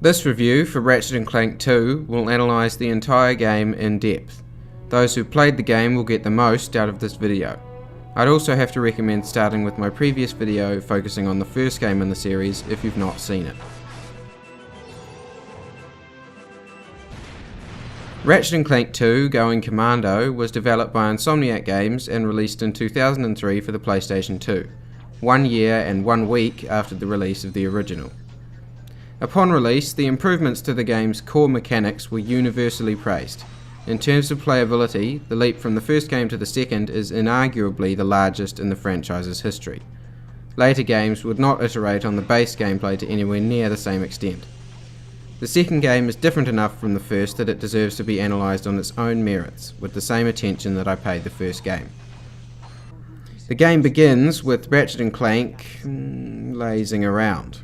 This review for Ratchet and Clank 2 will analyse the entire game in depth. Those who played the game will get the most out of this video. I'd also have to recommend starting with my previous video focusing on the first game in the series if you've not seen it. Ratchet and Clank 2 Going Commando was developed by Insomniac Games and released in 2003 for the PlayStation 2, 1 year and 1 week after the release of the original. Upon release, the improvements to the game's core mechanics were universally praised. In terms of playability, the leap from the first game to the second is inarguably the largest in the franchise's history. Later games would not iterate on the base gameplay to anywhere near the same extent. The second game is different enough from the first that it deserves to be analysed on its own merits, with the same attention that I paid the first game. The game begins with Ratchet and Clank lazing around.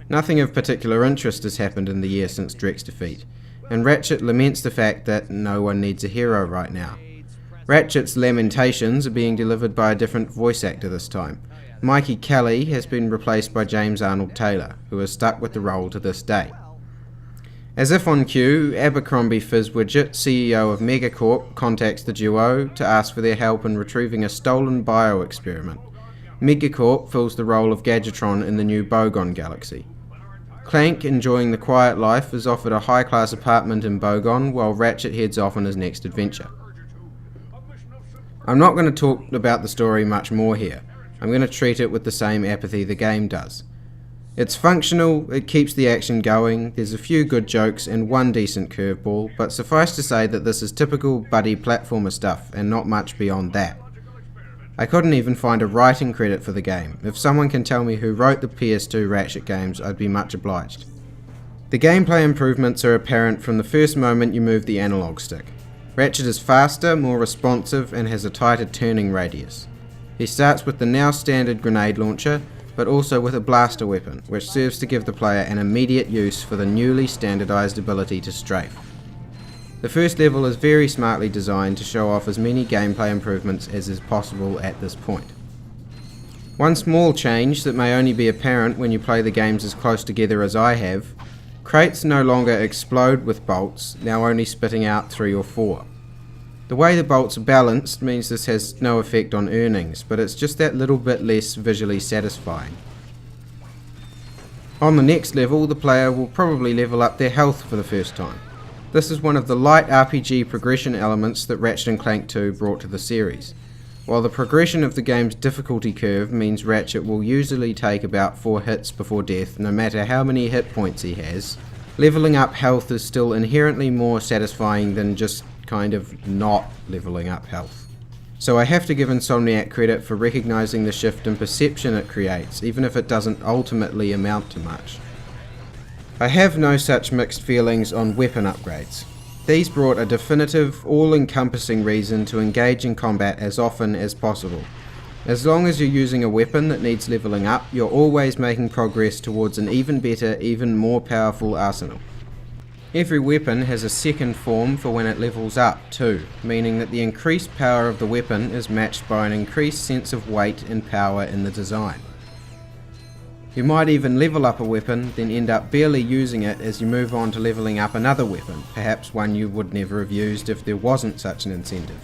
Nothing of particular interest has happened in the year since Drek's defeat, and Ratchet laments the fact that no one needs a hero right now. Ratchet's lamentations are being delivered by a different voice actor this time. Mikey Kelly has been replaced by James Arnold Taylor, who is stuck with the role to this day. As if on cue, Abercrombie Fizzwidget, CEO of Megacorp, contacts the duo to ask for their help in retrieving a stolen bio-experiment. Megacorp fills the role of Gadgetron in the new Bogon galaxy. Clank, enjoying the quiet life, is offered a high-class apartment in Bogon while Ratchet heads off on his next adventure. I'm not going to talk about the story much more here. I'm going to treat it with the same apathy the game does. It's functional, it keeps the action going, there's a few good jokes and one decent curveball, but suffice to say that this is typical buddy platformer stuff and not much beyond that. I couldn't even find a writing credit for the game. If someone can tell me who wrote the PS2 Ratchet games, I'd be much obliged. The gameplay improvements are apparent from the first moment you move the analog stick. Ratchet is faster, more responsive, and has a tighter turning radius. He starts with the now standard grenade launcher, but also with a blaster weapon, which serves to give the player an immediate use for the newly standardized ability to strafe. The first level is very smartly designed to show off as many gameplay improvements as is possible at this point. One small change that may only be apparent when you play the games as close together as I have: crates no longer explode with bolts, now only spitting out 3 or 4. The way the bolts are balanced means this has no effect on earnings, but it's just that little bit less visually satisfying. On the next level, the player will probably level up their health for the first time. This is one of the light RPG progression elements that Ratchet and Clank 2 brought to the series. While the progression of the game's difficulty curve means Ratchet will usually take about 4 hits before death no matter how many hit points he has, leveling up health is still inherently more satisfying than just kind of not leveling up health. So I have to give Insomniac credit for recognising the shift in perception it creates, even if it doesn't ultimately amount to much. I have no such mixed feelings on weapon upgrades. These brought a definitive, all-encompassing reason to engage in combat as often as possible. As long as you're using a weapon that needs leveling up, you're always making progress towards an even better, even more powerful arsenal. Every weapon has a second form for when it levels up too, meaning that the increased power of the weapon is matched by an increased sense of weight and power in the design. You might even level up a weapon, then end up barely using it as you move on to leveling up another weapon, perhaps one you would never have used if there wasn't such an incentive.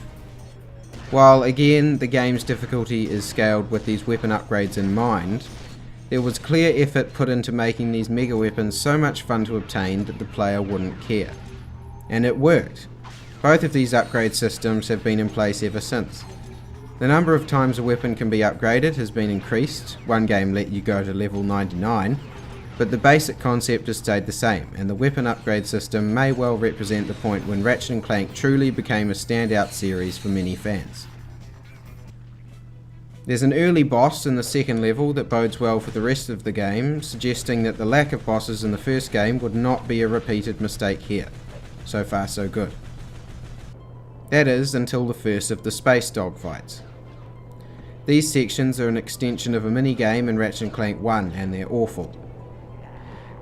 While again the game's difficulty is scaled with these weapon upgrades in mind, there was clear effort put into making these mega weapons so much fun to obtain that the player wouldn't care. And it worked. Both of these upgrade systems have been in place ever since. The number of times a weapon can be upgraded has been increased. One game let you go to level 99, but the basic concept has stayed the same, and the weapon upgrade system may well represent the point when Ratchet and Clank truly became a standout series for many fans. There's an early boss in the second level that bodes well for the rest of the game, suggesting that the lack of bosses in the first game would not be a repeated mistake here. So far so good. That is, until the first of the space dogfights. These sections are an extension of a mini-game in Ratchet and Clank 1, and they're awful.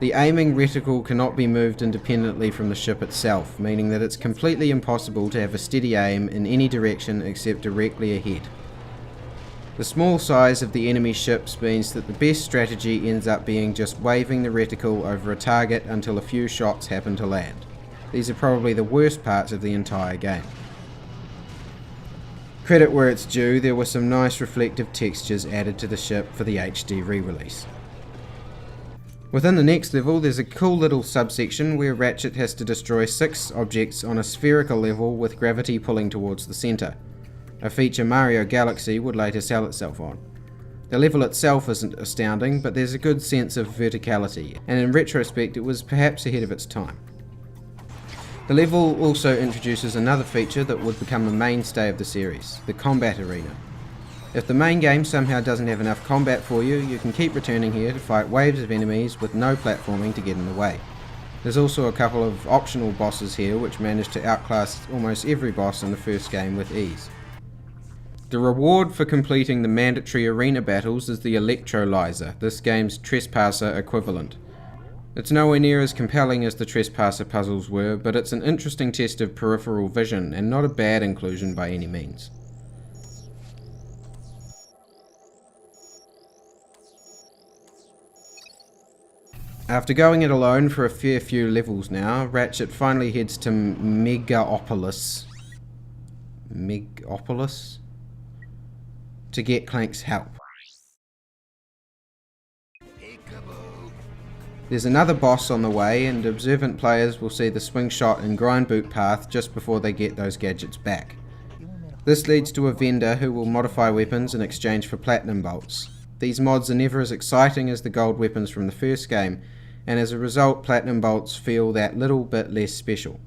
The aiming reticle cannot be moved independently from the ship itself, meaning that it's completely impossible to have a steady aim in any direction except directly ahead. The small size of the enemy ships means that the best strategy ends up being just waving the reticle over a target until a few shots happen to land. These are probably the worst parts of the entire game. Credit where it's due, there were some nice reflective textures added to the ship for the HD re-release. Within the next level, there's a cool little subsection where Ratchet has to destroy 6 objects on a spherical level with gravity pulling towards the centre, a feature Mario Galaxy would later sell itself on. The level itself isn't astounding, but there's a good sense of verticality, and in retrospect it was perhaps ahead of its time. The level also introduces another feature that would become a mainstay of the series, the combat arena. If the main game somehow doesn't have enough combat for you, you can keep returning here to fight waves of enemies with no platforming to get in the way. There's also a couple of optional bosses here which manage to outclass almost every boss in the first game with ease. The reward for completing the mandatory arena battles is the Electrolyzer, this game's Trespasser equivalent. It's nowhere near as compelling as the Trespasser puzzles were, but it's an interesting test of peripheral vision and not a bad inclusion by any means. After going it alone for a fair few levels now, Ratchet finally heads to Megapolis to get Clank's help. There's another boss on the way, and observant players will see the swing shot and grind boot path just before they get those gadgets back. This leads to a vendor who will modify weapons in exchange for platinum bolts. These mods are never as exciting as the gold weapons from the first game, and as a result platinum bolts feel that little bit less special.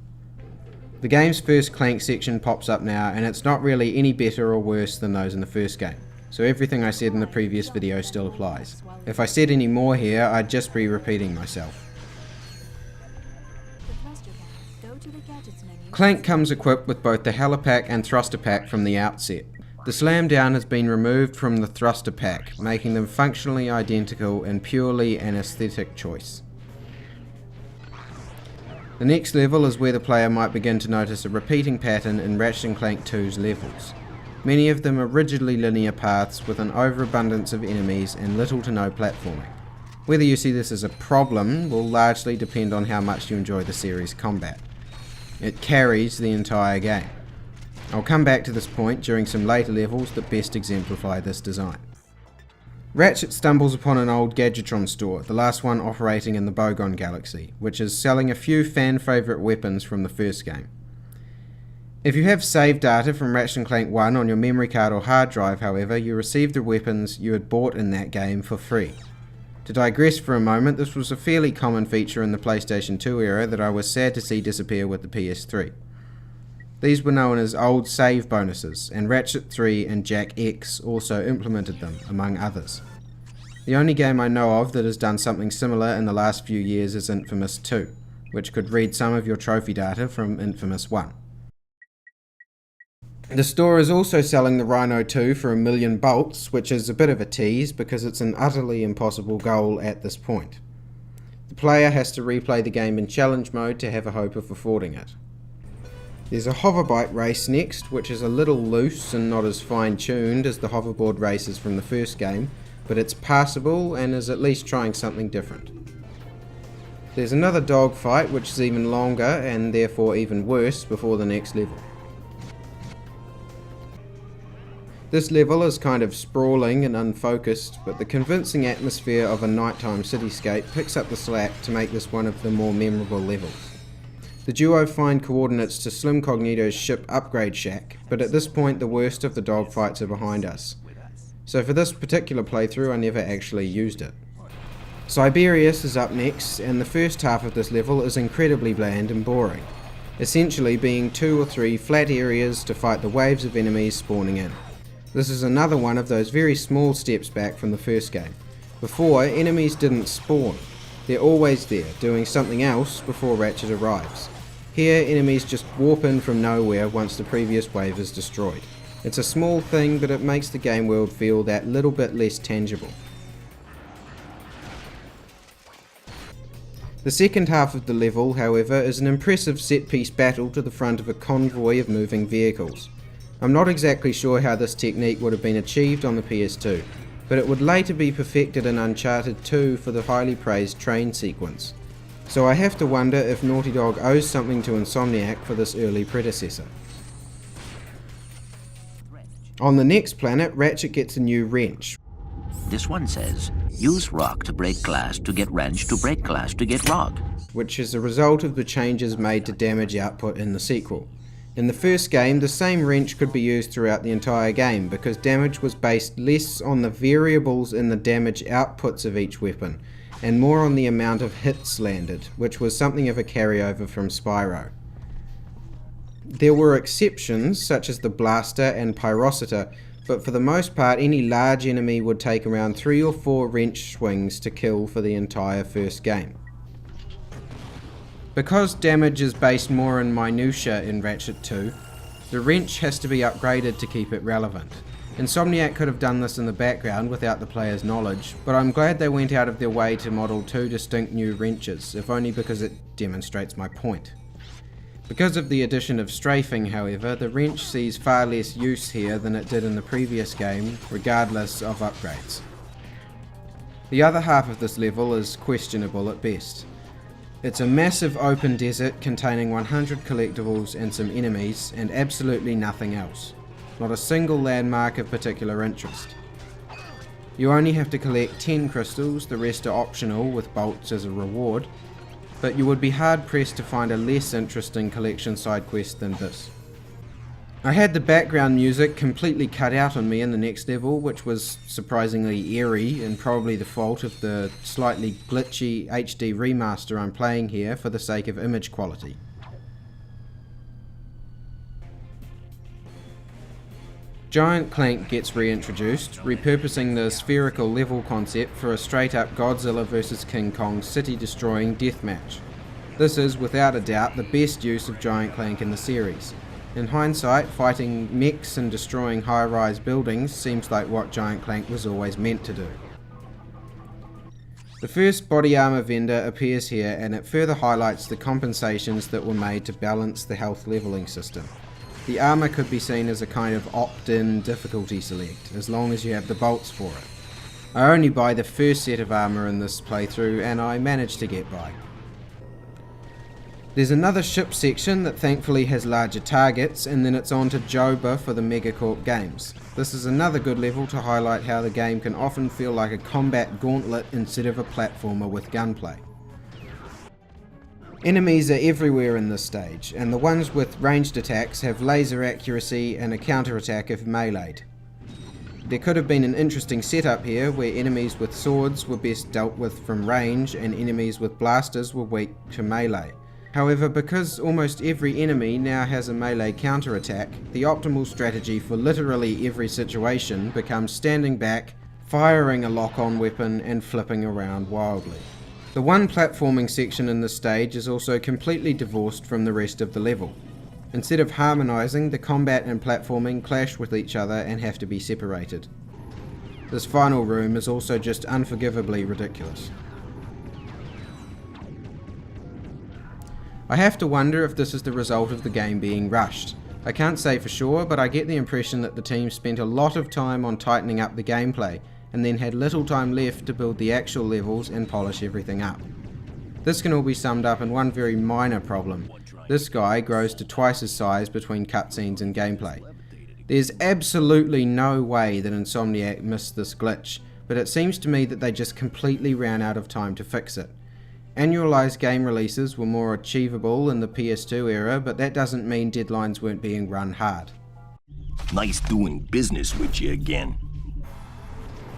The game's first Clank section pops up now, and it's not really any better or worse than those in the first game. So everything I said in the previous video still applies. If I said any more here, I'd just be repeating myself. Clank comes equipped with both the Helipack and Thruster Pack from the outset. The slam down has been removed from the Thruster Pack, making them functionally identical and purely an aesthetic choice. The next level is where the player might begin to notice a repeating pattern in Ratchet and Clank 2's levels. Many of them are rigidly linear paths with an overabundance of enemies and little to no platforming. Whether you see this as a problem will largely depend on how much you enjoy the series' combat. It carries the entire game. I'll come back to this point during some later levels that best exemplify this design. Ratchet stumbles upon an old Gadgetron store, the last one operating in the Bogon Galaxy, which is selling a few fan-favourite weapons from the first game. If you have save data from Ratchet and Clank 1 on your memory card or hard drive, however, you receive the weapons you had bought in that game for free. To digress for a moment, this was a fairly common feature in the PlayStation 2 era that I was sad to see disappear with the PS3. These were known as old save bonuses, and Ratchet 3 and Jack X also implemented them, among others. The only game I know of that has done something similar in the last few years is Infamous 2, which could read some of your trophy data from Infamous 1. The store is also selling the Rhino 2 for 1,000,000 bolts, which is a bit of a tease because it's an utterly impossible goal at this point. The player has to replay the game in challenge mode to have a hope of affording it. There's a hoverbike race next, which is a little loose and not as fine-tuned as the hoverboard races from the first game, but it's passable and is at least trying something different. There's another dogfight which is even longer and therefore even worse before the next level. This level is kind of sprawling and unfocused, but the convincing atmosphere of a nighttime cityscape picks up the slack to make this one of the more memorable levels. The duo find coordinates to Slim Cognito's ship upgrade shack, but at this point the worst of the dogfights are behind us. So for this particular playthrough I never actually used it. Siberius is up next, and the first half of this level is incredibly bland and boring, essentially being 2 or 3 flat areas to fight the waves of enemies spawning in. This is another one of those very small steps back from the first game. Before, enemies didn't spawn. They're always there, doing something else before Ratchet arrives. Here, enemies just warp in from nowhere once the previous wave is destroyed. It's a small thing, but it makes the game world feel that little bit less tangible. The second half of the level, however, is an impressive set-piece battle to the front of a convoy of moving vehicles. I'm not exactly sure how this technique would have been achieved on the PS2, but it would later be perfected in Uncharted 2 for the highly praised train sequence. So I have to wonder if Naughty Dog owes something to Insomniac for this early predecessor. On the next planet, Ratchet gets a new wrench. This one says, use rock to break glass to get wrench to break glass to get rock, which is a result of the changes made to damage output in the sequel. In the first game, the same wrench could be used throughout the entire game because damage was based less on the variables in the damage outputs of each weapon, and more on the amount of hits landed, which was something of a carryover from Spyro. There were exceptions, such as the Blaster and Pyrocita, but for the most part any large enemy would take around 3 or 4 wrench swings to kill for the entire first game. Because damage is based more in minutiae in Ratchet 2, the wrench has to be upgraded to keep it relevant. Insomniac could have done this in the background without the player's knowledge, but I'm glad they went out of their way to model 2 distinct new wrenches, if only because it demonstrates my point. Because of the addition of strafing, however, the wrench sees far less use here than it did in the previous game, regardless of upgrades. The other half of this level is questionable at best. It's a massive open desert containing 100 collectibles and some enemies, and absolutely nothing else. Not a single landmark of particular interest. You only have to collect 10 crystals, the rest are optional with bolts as a reward, but you would be hard pressed to find a less interesting collection side quest than this. I had the background music completely cut out on me in the next level, which was surprisingly eerie and probably the fault of the slightly glitchy HD remaster I'm playing here for the sake of image quality. Giant Clank gets reintroduced, repurposing the spherical level concept for a straight-up Godzilla vs King Kong city-destroying deathmatch. This is, without a doubt, the best use of Giant Clank in the series. In hindsight, fighting mechs and destroying high-rise buildings seems like what Giant Clank was always meant to do. The first body armor vendor appears here, and it further highlights the compensations that were made to balance the health leveling system. The armor could be seen as a kind of opt-in difficulty select, as long as you have the bolts for it. I only buy the first set of armor in this playthrough, and I managed to get by. There's another ship section that thankfully has larger targets, and then it's on to Joba for the Megacorp games. This is another good level to highlight how the game can often feel like a combat gauntlet instead of a platformer with gunplay. Enemies are everywhere in this stage, and the ones with ranged attacks have laser accuracy and a counterattack if meleeed. There could have been an interesting setup here where enemies with swords were best dealt with from range and enemies with blasters were weak to melee. However, because almost every enemy now has a melee counterattack, the optimal strategy for literally every situation becomes standing back, firing a lock-on weapon and flipping around wildly. The one platforming section in this stage is also completely divorced from the rest of the level. Instead of harmonizing, the combat and platforming clash with each other and have to be separated. This final room is also just unforgivably ridiculous. I have to wonder if this is the result of the game being rushed. I can't say for sure, but I get the impression that the team spent a lot of time on tightening up the gameplay, and then had little time left to build the actual levels and polish everything up. This can all be summed up in one very minor problem. This guy grows to twice his size between cutscenes and gameplay. There's absolutely no way that Insomniac missed this glitch, but it seems to me that they just completely ran out of time to fix it. Annualized game releases were more achievable in the PS2 era, but that doesn't mean deadlines weren't being run hard. Nice doing business with you again.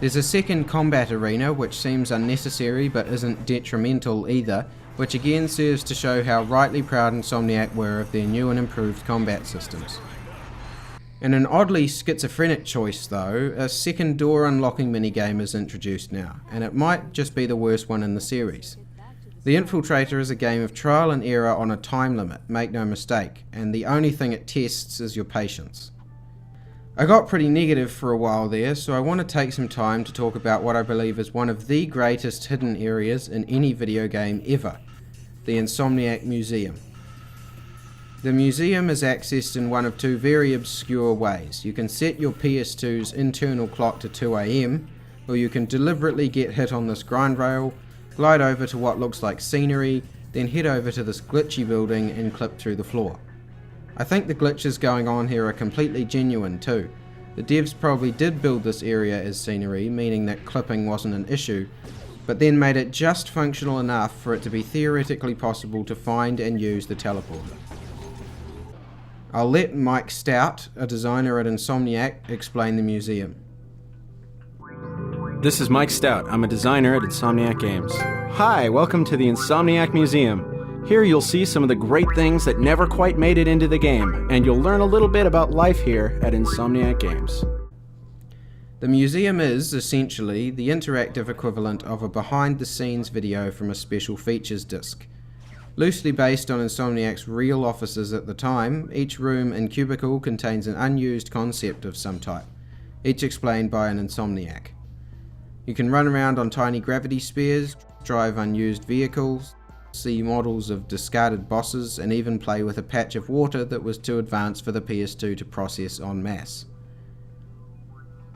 There's a second combat arena which seems unnecessary but isn't detrimental either, which again serves to show how rightly proud Insomniac were of their new and improved combat systems. In an oddly schizophrenic choice though, a second door unlocking minigame is introduced now, and it might just be the worst one in the series. The Infiltrator is a game of trial and error on a time limit, make no mistake, and the only thing it tests is your patience. I got pretty negative for a while there, so I want to take some time to talk about what I believe is one of the greatest hidden areas in any video game ever, the Insomniac Museum. The museum is accessed in one of two very obscure ways. You can set your PS2's internal clock to 2 AM, or you can deliberately get hit on this grind rail, glide over to what looks like scenery, then head over to this glitchy building and clip through the floor. I think the glitches going on here are completely genuine too. The devs probably did build this area as scenery, meaning that clipping wasn't an issue, but then made it just functional enough for it to be theoretically possible to find and use the teleporter. I'll let Mike Stout, a designer at Insomniac, explain the museum. This is Mike Stout. I'm a designer at Insomniac Games. Hi, welcome to the Insomniac Museum. Here you'll see some of the great things that never quite made it into the game, and you'll learn a little bit about life here at Insomniac Games. The museum is, essentially, the interactive equivalent of a behind-the-scenes video from a special features disc. Loosely based on Insomniac's real offices at the time, each room and cubicle contains an unused concept of some type, each explained by an Insomniac. You can run around on tiny gravity spheres, drive unused vehicles, see models of discarded bosses, and even play with a patch of water that was too advanced for the PS2 to process en masse.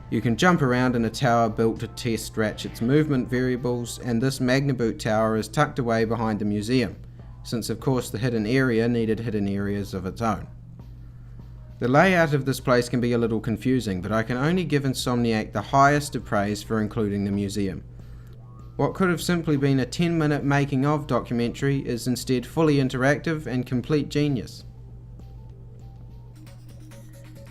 You can jump around in a tower built to test Ratchet's movement variables, and this Magnaboot tower is tucked away behind the museum, since of course the hidden area needed hidden areas of its own. The layout of this place can be a little confusing, but I can only give Insomniac the highest of praise for including the museum. What could have simply been a 10-minute making of documentary is instead fully interactive and complete genius.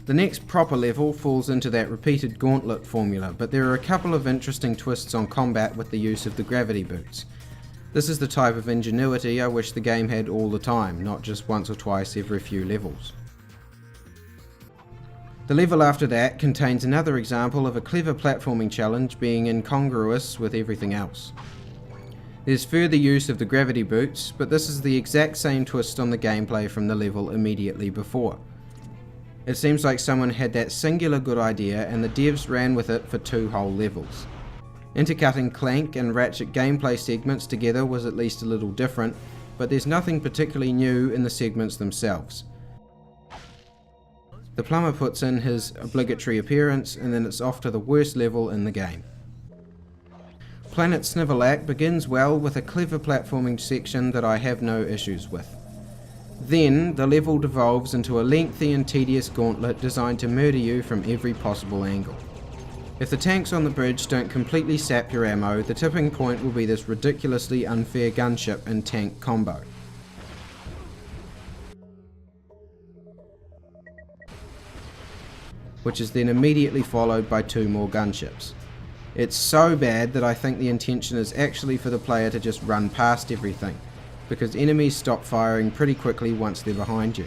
The next proper level falls into that repeated gauntlet formula, but there are a couple of interesting twists on combat with the use of the gravity boots. This is the type of ingenuity I wish the game had all the time, not just once or twice every few levels. The level after that contains another example of a clever platforming challenge being incongruous with everything else. There's further use of the gravity boots, but this is the exact same twist on the gameplay from the level immediately before. It seems like someone had that singular good idea and the devs ran with it for 2 whole levels. Intercutting Clank and Ratchet gameplay segments together was at least a little different, but there's nothing particularly new in the segments themselves. The plumber puts in his obligatory appearance, and then it's off to the worst level in the game. Planet Snivellac begins well with a clever platforming section that I have no issues with. Then, the level devolves into a lengthy and tedious gauntlet designed to murder you from every possible angle. If the tanks on the bridge don't completely sap your ammo, the tipping point will be this ridiculously unfair gunship and tank combo. Which is then immediately followed by 2 more gunships. It's so bad that I think the intention is actually for the player to just run past everything, because enemies stop firing pretty quickly once they're behind you.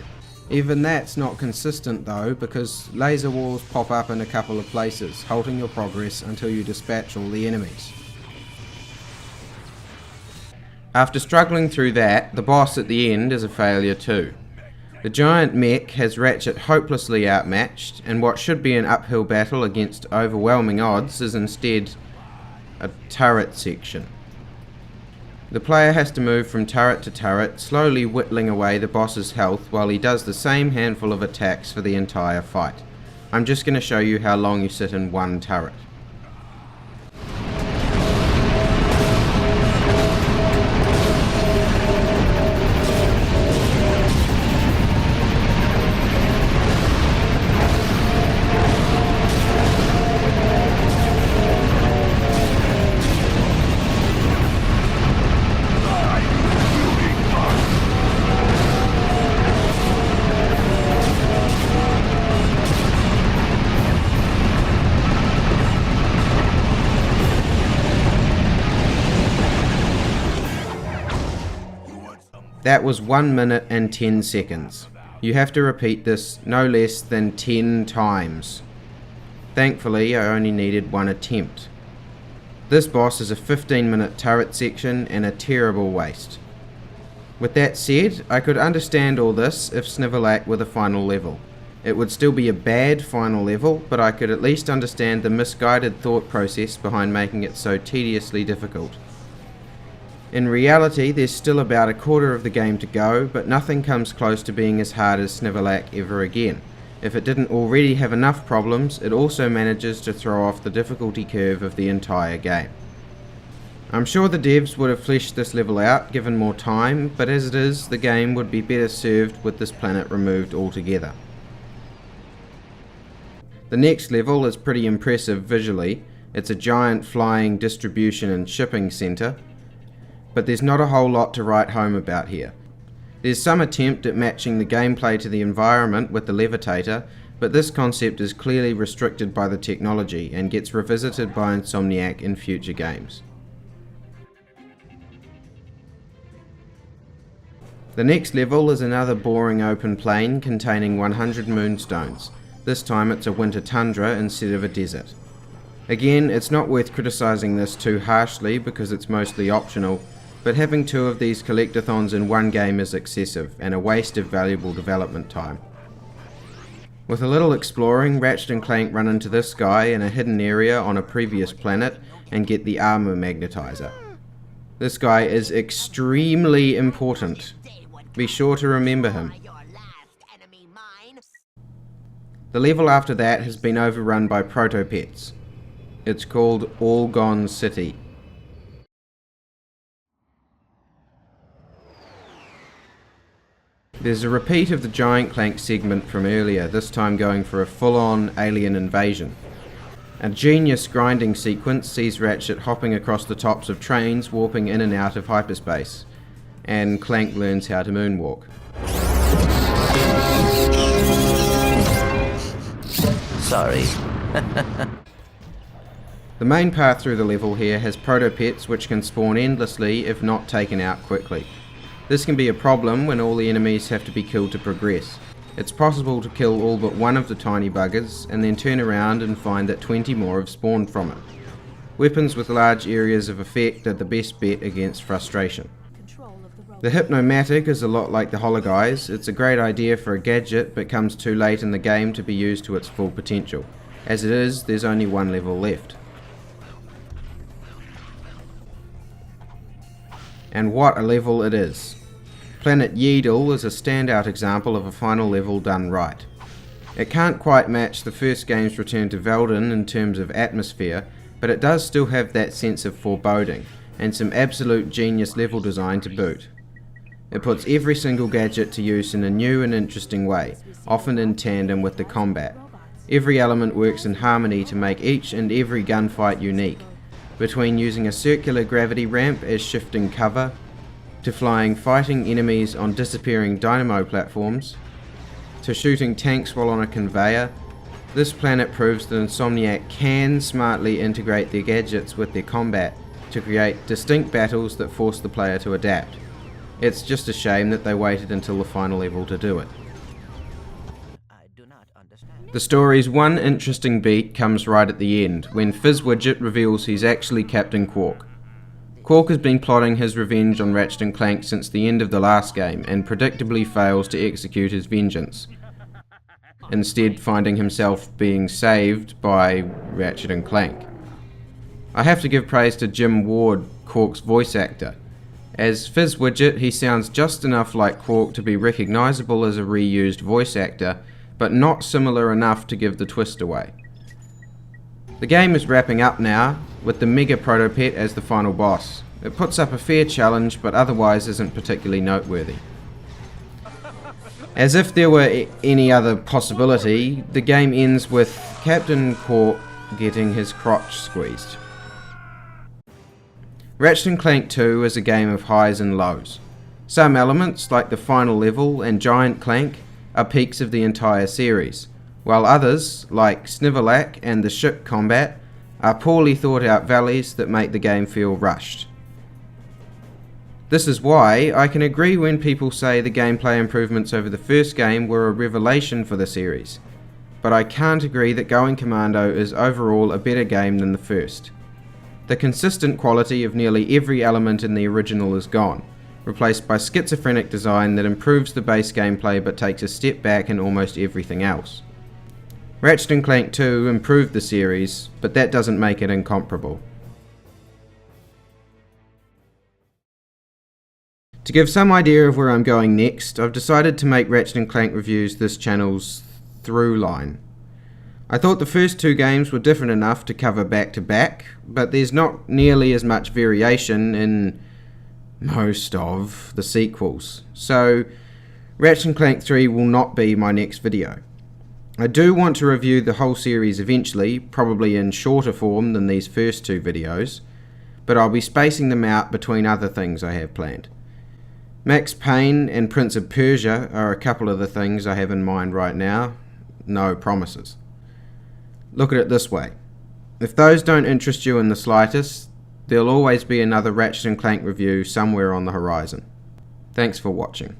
Even that's not consistent though, because laser walls pop up in a couple of places, halting your progress until you dispatch all the enemies. After struggling through that, the boss at the end is a failure too. The giant mech has Ratchet hopelessly outmatched, and what should be an uphill battle against overwhelming odds is instead a turret section. The player has to move from turret to turret, slowly whittling away the boss's health while he does the same handful of attacks for the entire fight. I'm just going to show you how long you sit in one turret. That was 1 minute and 10 seconds. You have to repeat this no less than 10 times. Thankfully, I only needed 1 attempt. This boss is a 15-minute turret section and a terrible waste. With that said, I could understand all this if Snivellac were the final level. It would still be a bad final level, but I could at least understand the misguided thought process behind making it so tediously difficult. In reality, there's still about a quarter of the game to go, but nothing comes close to being as hard as Snivelac ever again. If it didn't already have enough problems, it also manages to throw off the difficulty curve of the entire game. I'm sure the devs would have fleshed this level out given more time, but as it is, the game would be better served with this planet removed altogether. The next level is pretty impressive visually. It's a giant flying distribution and shipping centre, but there's not a whole lot to write home about here. There's some attempt at matching the gameplay to the environment with the levitator, but this concept is clearly restricted by the technology and gets revisited by Insomniac in future games. The next level is another boring open plain containing 100 moonstones. This time it's a winter tundra instead of a desert. Again, it's not worth criticising this too harshly because it's mostly optional, but having 2 of these collectathons in one game is excessive and a waste of valuable development time. With a little exploring, Ratchet and Clank run into this guy in a hidden area on a previous planet and get the armor magnetizer. This guy is extremely important. Be sure to remember him. The level after that has been overrun by proto-pets. It's called All Gone City. There's a repeat of the Giant Clank segment from earlier, this time going for a full-on alien invasion. A genius grinding sequence sees Ratchet hopping across the tops of trains, warping in and out of hyperspace, and Clank learns how to moonwalk. Sorry. The main path through the level here has proto-pets which can spawn endlessly if not taken out quickly. This can be a problem when all the enemies have to be killed to progress. It's possible to kill all but one of the tiny buggers and then turn around and find that 20 more have spawned from it. Weapons with large areas of effect are the best bet against frustration. The Hypnomatic is a lot like the Hologuise. It's a great idea for a gadget but comes too late in the game to be used to its full potential. As it is, there's only one level left. And what a level it is. Planet Yeedle is a standout example of a final level done right. It can't quite match the first game's return to Veldin in terms of atmosphere, but it does still have that sense of foreboding, and some absolute genius level design to boot. It puts every single gadget to use in a new and interesting way, often in tandem with the combat. Every element works in harmony to make each and every gunfight unique, between using a circular gravity ramp as shifting cover, to flying fighting enemies on disappearing dynamo platforms, to shooting tanks while on a conveyor. This planet proves that Insomniac can smartly integrate their gadgets with their combat to create distinct battles that force the player to adapt. It's just a shame that they waited until the final level to do it. The story's one interesting beat comes right at the end, when Fizzwidget reveals he's actually Captain Quark. Quark has been plotting his revenge on Ratchet and Clank since the end of the last game, and predictably fails to execute his vengeance, instead finding himself being saved by Ratchet and Clank. I have to give praise to Jim Ward, Quark's voice actor. As Fizzwidget, he sounds just enough like Quark to be recognisable as a reused voice actor, but not similar enough to give the twist away. The game is wrapping up now, with the Mega Protopet as the final boss. It puts up a fair challenge, but otherwise isn't particularly noteworthy. As if there were any other possibility, the game ends with Captain Quark getting his crotch squeezed. Ratchet and Clank 2 is a game of highs and lows. Some elements, like the final level and Giant Clank, are peaks of the entire series, while others, like Snivelac and the ship combat, are poorly thought out valleys that make the game feel rushed. This is why I can agree when people say the gameplay improvements over the first game were a revelation for the series, but I can't agree that Going Commando is overall a better game than the first. The consistent quality of nearly every element in the original is gone, replaced by schizophrenic design that improves the base gameplay but takes a step back in almost everything else. Ratchet and Clank 2 improved the series, but that doesn't make it incomparable. To give some idea of where I'm going next, I've decided to make Ratchet and Clank reviews this channel's through line. I thought the first two games were different enough to cover back to back, but there's not nearly as much variation in most of the sequels, so Ratchet and Clank 3 will not be my next video. I do want to review the whole series eventually, probably in shorter form than these first two videos, but I'll be spacing them out between other things I have planned. Max Payne and Prince of Persia are a couple of the things I have in mind right now. No promises. Look at it this way. If those don't interest you in the slightest, there'll always be another Ratchet and Clank review somewhere on the horizon. Thanks for watching.